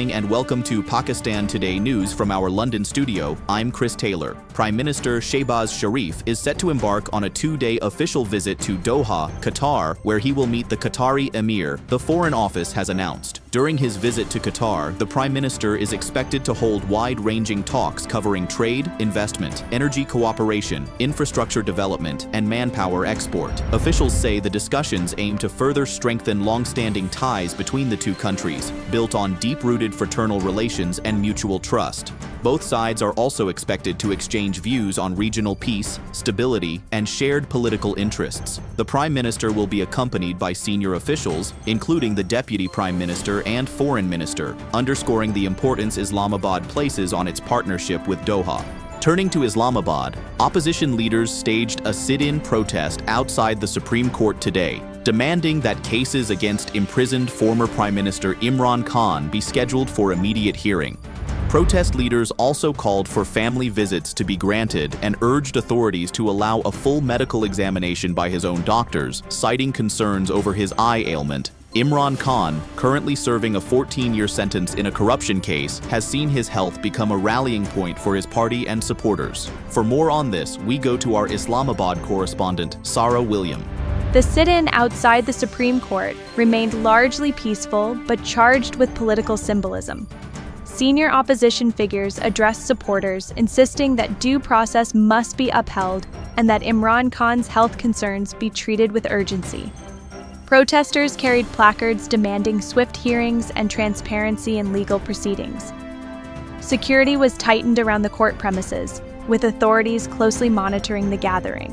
morning and welcome to Pakistan Today News from our London studio. I'm Chris Taylor. Prime Minister SHEHBAZ Sharif is set to embark on a 2-day official visit to Doha, Qatar, where he will meet the Qatari Emir, the Foreign Office has announced. During his visit to Qatar, the Prime Minister is expected to hold wide-ranging talks covering trade, investment, energy cooperation, infrastructure development, and manpower export. Officials say the discussions aim to further strengthen long-standing ties between the two countries, built on deep-rooted fraternal relations and mutual trust. Both sides are also expected to exchange views on regional peace, stability, and shared political interests. The Prime Minister will be accompanied by senior officials, including the Deputy Prime Minister and Foreign Minister, underscoring the importance Islamabad places on its partnership with Doha. Turning to Islamabad, opposition leaders staged a sit-in protest outside the Supreme Court today, demanding that cases against imprisoned former Prime Minister Imran Khan be scheduled for immediate hearing. Protest leaders also called for family visits to be granted and urged authorities to allow a full medical examination by his own doctors, citing concerns over his eye ailment. Imran Khan, currently serving a 14-year sentence in a corruption case, has seen his health become a rallying point for his party and supporters. For more on this, we go to our Islamabad correspondent, Sarah William. The sit-in outside the Supreme Court remained largely peaceful but charged with political symbolism. Senior opposition figures addressed supporters, insisting that due process must be upheld and that Imran Khan's health concerns be treated with urgency. Protesters carried placards demanding swift hearings and transparency in legal proceedings. Security was tightened around the court premises, with authorities closely monitoring the gathering.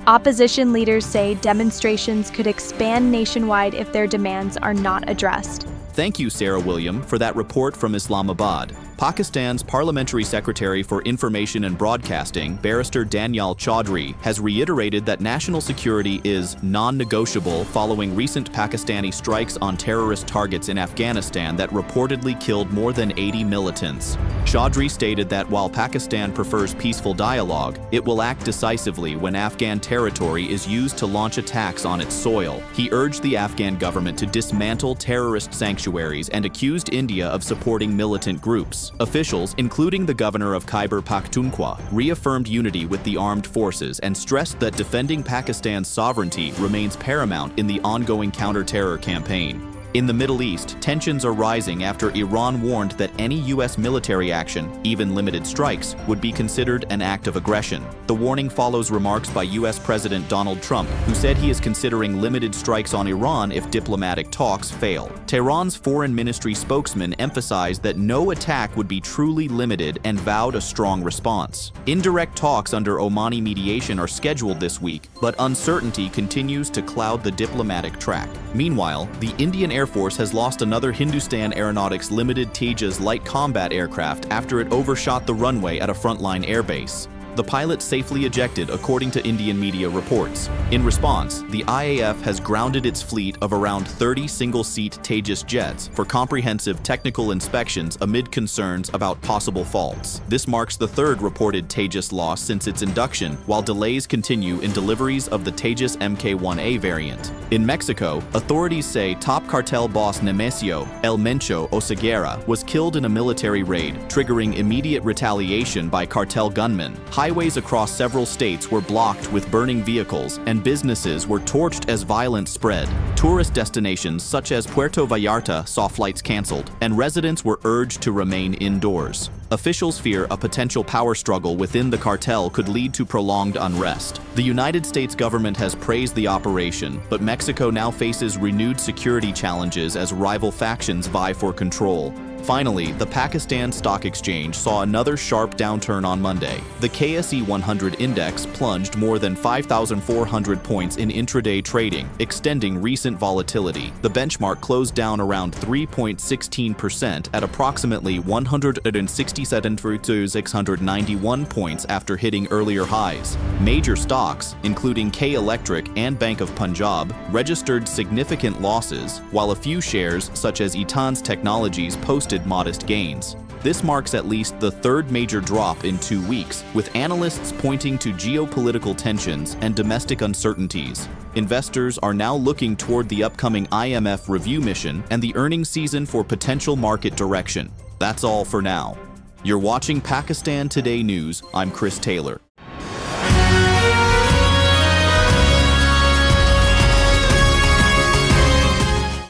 Opposition leaders say demonstrations could expand nationwide if their demands are not addressed. Thank you, Sarah William, for that report from Islamabad. Pakistan's Parliamentary Secretary for Information and Broadcasting, Barrister Danyal Chaudhry, has reiterated that national security is non-negotiable following recent Pakistani strikes on terrorist targets in Afghanistan that reportedly killed more than 80 militants. Chaudhry stated that while Pakistan prefers peaceful dialogue, it will act decisively when Afghan territory is used to launch attacks on its soil. He urged the Afghan government to dismantle terrorist sanctuaries and accused India of supporting militant groups. Officials, including the governor of Khyber Pakhtunkhwa, reaffirmed unity with the armed forces and stressed that defending Pakistan's sovereignty remains paramount in the ongoing counter-terror campaign. In the Middle East, tensions are rising after Iran warned that any U.S. military action, even limited strikes, would be considered an act of aggression. The warning follows remarks by U.S. President Donald Trump, who said he is considering limited strikes on Iran if diplomatic talks fail. Tehran's foreign ministry spokesman emphasized that no attack would be truly limited and vowed a strong response. Indirect talks under Omani mediation are scheduled this week, but uncertainty continues to cloud the diplomatic track. Meanwhile, the Indian Air Force has lost another Hindustan Aeronautics Limited Tejas light combat aircraft after it overshot the runway at a frontline airbase. The pilot safely ejected, according to Indian media reports. In response, the IAF has grounded its fleet of around 30 single-seat Tejas jets for comprehensive technical inspections amid concerns about possible faults. This marks the third reported Tejas loss since its induction, while delays continue in deliveries of the Tejas Mk1A variant. In Mexico, authorities say top cartel boss Nemesio El Mencho Oseguera was killed in a military raid, triggering immediate retaliation by cartel gunmen. Highways across several states were blocked with burning vehicles, and businesses were torched as violence spread. Tourist destinations such as Puerto Vallarta saw flights canceled, and residents were urged to remain indoors. Officials fear a potential power struggle within the cartel could lead to prolonged unrest. The United States government has praised the operation, but Mexico now faces renewed security challenges as rival factions vie for control. Finally, the Pakistan Stock Exchange saw another sharp downturn on Monday. The KSE 100 index plunged more than 5,400 points in intraday trading, extending recent volatility. The benchmark closed down around 3.16% at approximately 160 27,691 points after hitting earlier highs. Major stocks, including K Electric and Bank of Punjab, registered significant losses, while a few shares, such as Eaton's Technologies, posted modest gains. This marks at least the third major drop in 2 weeks, with analysts pointing to geopolitical tensions and domestic uncertainties. Investors are now looking toward the upcoming IMF review mission and the earnings season for potential market direction. That's all for now. You're watching Pakistan Today News. I'm Chris Taylor.